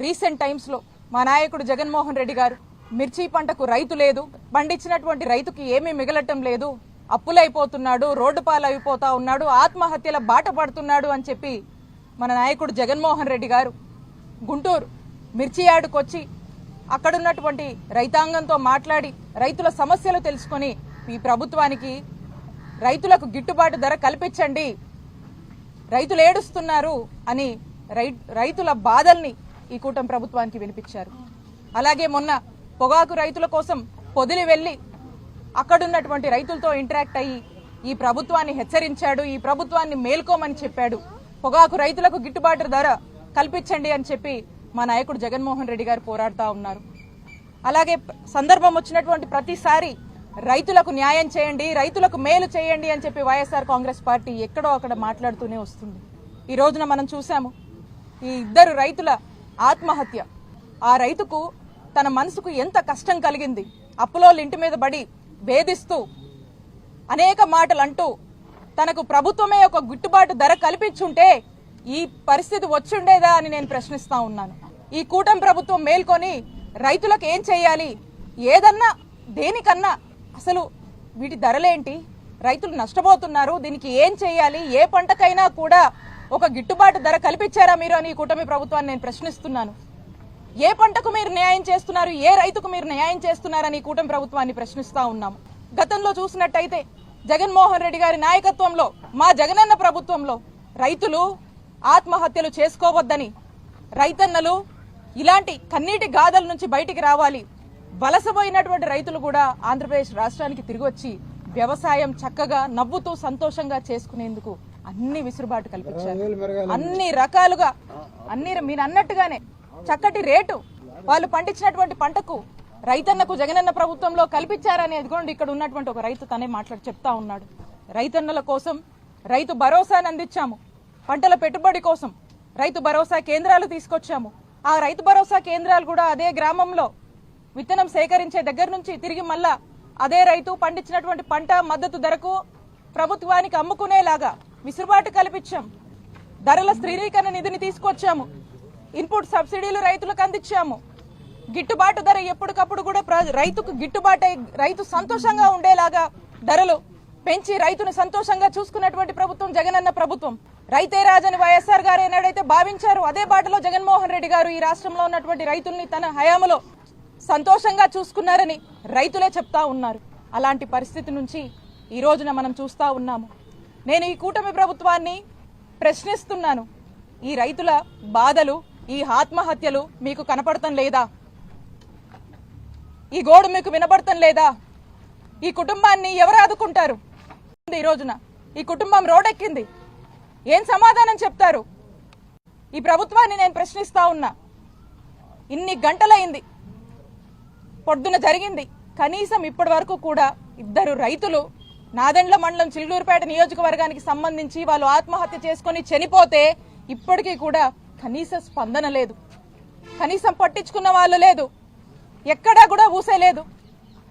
Recent times లో మా నాయకుడు జగన్మోహన్ రెడ్డి గారు మిర్చి పంటకు రైతు లేదు, పండించినటువంటి రైతుకి ఏమీ మిగలటం లేదు, అప్పులైపోతున్నాడు, రోడ్డు పాలైపోతా ఉన్నాడు, ఆత్మహత్యల బాట పడుతున్నాడు అని చెప్పి మన నాయకుడు జగన్మోహన్ రెడ్డి గారు గుంటూరు మిర్చి యార్డుకు వచ్చి అక్కడున్నటువంటి రైతాంగంతో మాట్లాడి రైతుల సమస్యలు తెలుసుకొని ఈ ప్రభుత్వానికి రైతులకు గిట్టుబాటు ధర కల్పించండి, రైతులు ఏడుస్తున్నారు అని రైతుల బాధల్ని ఈ కూటమి ప్రభుత్వానికి వినిపించారు. అలాగే మొన్న పొగాకు రైతుల కోసం పొదిలి వెళ్లి అక్కడున్నటువంటి రైతులతో ఇంటరాక్ట్ అయ్యి ఈ ప్రభుత్వాన్ని హెచ్చరించాడు, ఈ ప్రభుత్వాన్ని మేల్కోమని చెప్పాడు, పొగాకు రైతులకు గిట్టుబాటు ధర కల్పించండి అని చెప్పి మా నాయకుడు జగన్మోహన్ రెడ్డి గారు పోరాడుతూ ఉన్నారు. అలాగే సందర్భం వచ్చినటువంటి ప్రతిసారి రైతులకు న్యాయం చేయండి, రైతులకు మేలు చేయండి అని చెప్పి వైఎస్ఆర్ కాంగ్రెస్ పార్టీ ఎక్కడో అక్కడ మాట్లాడుతూనే వస్తుంది. ఈ రోజున మనం చూసాము ఈ ఇద్దరు రైతుల ఆత్మహత్య. ఆ రైతుకు తన మనసుకు ఎంత కష్టం కలిగింది, అప్పులోళ్ళ ఇంటి మీద పడి వేధిస్తూ అనేక మాటలు అంటూ తనకు ప్రభుత్వమే ఒక గిట్టుబాటు ధర కల్పించుంటే ఈ పరిస్థితి వచ్చుండేదా అని నేను ప్రశ్నిస్తా ఉన్నాను. ఈ కూటమి ప్రభుత్వం మేల్కొని రైతులకు ఏం చేయాలి, ఏదన్నా దేనికన్నా అసలు వీటి ధరలేంటి, రైతులు నష్టపోతున్నారు, దీనికి ఏం చేయాలి, ఏ పంటకైనా కూడా ఒక గిట్టుబాటు ధర కల్పించారా మీరు అని ఈ కూటమి ప్రభుత్వాన్ని నేను ప్రశ్నిస్తున్నాను. ఏ పంటకు మీరు న్యాయం చేస్తున్నారు, ఏ రైతుకు మీరు న్యాయం చేస్తున్నారని కూటమి ప్రభుత్వాన్ని ప్రశ్నిస్తా ఉన్నాము. గతంలో చూసినట్టయితే జగన్మోహన్ రెడ్డి గారి నాయకత్వంలో మా జగనన్న ప్రభుత్వంలో రైతులు ఆత్మహత్యలు చేసుకోవద్దని, రైతన్నలు ఇలాంటి కన్నీటి గాథల నుంచి బయటికి రావాలి, వలసపోయినటువంటి రైతులు కూడా ఆంధ్రప్రదేశ్ రాష్ట్రానికి తిరిగి వచ్చి వ్యవసాయం చక్కగా నవ్వుతూ సంతోషంగా చేసుకునేందుకు అన్ని విసురుబాటు కల్పించారు. అన్ని రకాలుగా మీరు అన్నట్టుగానే చక్కటి రేటు వాళ్ళు పండించినటువంటి పంటకు రైతన్నకు జగనన్న ప్రభుత్వంలో కల్పించారని ఎదుగుండి ఇక్కడ ఉన్నటువంటి ఒక రైతు తనే చెప్తా ఉన్నాడు. రైతన్నల కోసం రైతు భరోసాను అందించాము, పంటల పెట్టుబడి కోసం రైతు భరోసా కేంద్రాలు తీసుకొచ్చాము. ఆ రైతు భరోసా కేంద్రాలు కూడా అదే గ్రామంలో విత్తనం సేకరించే దగ్గర నుంచి తిరిగి మళ్ళా అదే రైతు పండించినటువంటి పంట మద్దతు ధరకు ప్రభుత్వానికి అమ్ముకునేలాగా విసురుబాటు కల్పించాం. ధరల స్థిరీకరణ నిధిని తీసుకొచ్చాము, ఇన్పుట్ సబ్సిడీలు రైతులకు అందించాము. గిట్టుబాటు ధర ఎప్పటికప్పుడు కూడా రైతుకు గిట్టుబాటు రైతు సంతోషంగా ఉండేలాగా ధరలు పెంచి రైతును సంతోషంగా చూసుకున్నటువంటి ప్రభుత్వం జగనన్న ప్రభుత్వం. రైతే రాజని వైఎస్ఆర్ గారు ఏనాడైతే భావించారు అదే బాటలో జగన్మోహన్ రెడ్డి గారు ఈ రాష్ట్రంలో ఉన్నటువంటి రైతుల్ని తన హయాంలో సంతోషంగా చూసుకున్నారని రైతులే చెప్తా ఉన్నారు. అలాంటి పరిస్థితి నుంచి ఈ రోజున మనం చూస్తా ఉన్నాము. నేను ఈ కూటమి ప్రభుత్వాన్ని ప్రశ్నిస్తున్నాను, ఈ రైతుల బాధలు, ఈ ఆత్మహత్యలు మీకు కనపడటం లేదా? ఈ గోడు మీకు వినపడటం లేదా? ఈ కుటుంబాన్ని ఎవరు ఆదుకుంటారు? ఈ రోజున ఈ కుటుంబం రోడ్డెక్కింది, ఏం సమాధానం చెప్తారు? ఈ ప్రభుత్వాన్ని నేను ప్రశ్నిస్తా ఉన్నా. ఇన్ని గంటలైంది, పొద్దున జరిగింది, కనీసం ఇప్పటి వరకు కూడా ఇద్దరు రైతులు నాదెండ్ల మండలం చిలుకూరుపేట నియోజకవర్గానికి సంబంధించి వాళ్ళు ఆత్మహత్య చేసుకుని చనిపోతే ఇప్పటికీ కూడా కనీస స్పందన లేదు, కనీసం పట్టించుకున్న వాళ్ళు లేదు, ఎక్కడా కూడా ఊసే లేదు,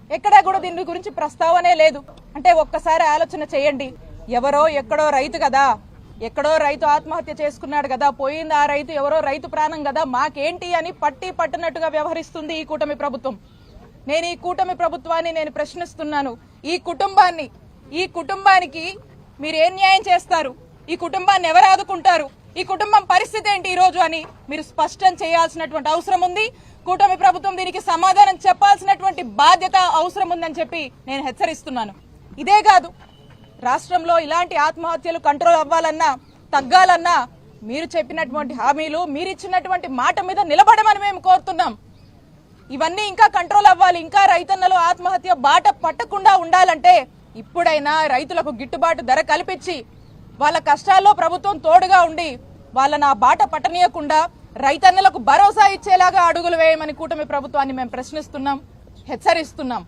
ఎక్కడా కూడా దీని గురించి ప్రస్తావనే లేదు. అంటే ఒక్కసారి ఆలోచన చేయండి, ఎవరో ఎక్కడో రైతు కదా, ఎక్కడో రైతు ఆత్మహత్య చేసుకున్నాడు కదా, పోయింది ఆ రైతు, ఎవరో రైతు ప్రాణం కదా, మాకేంటి అని పట్టినట్టుగా వ్యవహరిస్తుంది ఈ కూటమి ప్రభుత్వం. నేను ఈ కూటమి ప్రభుత్వాన్ని నేను ప్రశ్నిస్తున్నాను. ఈ కుటుంబానికి మీరు ఏం న్యాయం చేస్తారు? ఈ కుటుంబాన్ని ఎవరు ఆదుకుంటారు? ఈ కుటుంబం పరిస్థితి ఏంటి ఈ రోజు అని మీరు స్పష్టం చేయాల్సినటువంటి అవసరం ఉంది. కూటమి ప్రభుత్వం దీనికి సమాధానం చెప్పాల్సినటువంటి బాధ్యత అవసరం ఉందని చెప్పి నేను హెచ్చరిస్తున్నాను. ఇదే కాదు, రాష్ట్రంలో ఇలాంటి ఆత్మహత్యలు కంట్రోల్ అవ్వాలన్నా తగ్గాలన్నా మీరు చెప్పినటువంటి హామీలు, మీరు ఇచ్చినటువంటి మాట మీద నిలబడమని మేము కోరుతున్నాం. ఇవన్నీ ఇంకా కంట్రోల్ అవ్వాలి. ఇంకా రైతన్నలు ఆత్మహత్య బాట పట్టకుండా ఉండాలంటే ఇప్పుడైనా రైతులకు గిట్టుబాటు ధర కల్పించి వాళ్ళ కష్టాల్లో ప్రభుత్వం తోడుగా ఉండి వాళ్ళని ఆ బాట పట్టనీయకుండా రైతన్నలకు భరోసా ఇచ్చేలాగా అడుగులు వేయమని కూటమి ప్రభుత్వాన్ని మేము ప్రశ్నిస్తున్నాం, హెచ్చరిస్తున్నాం.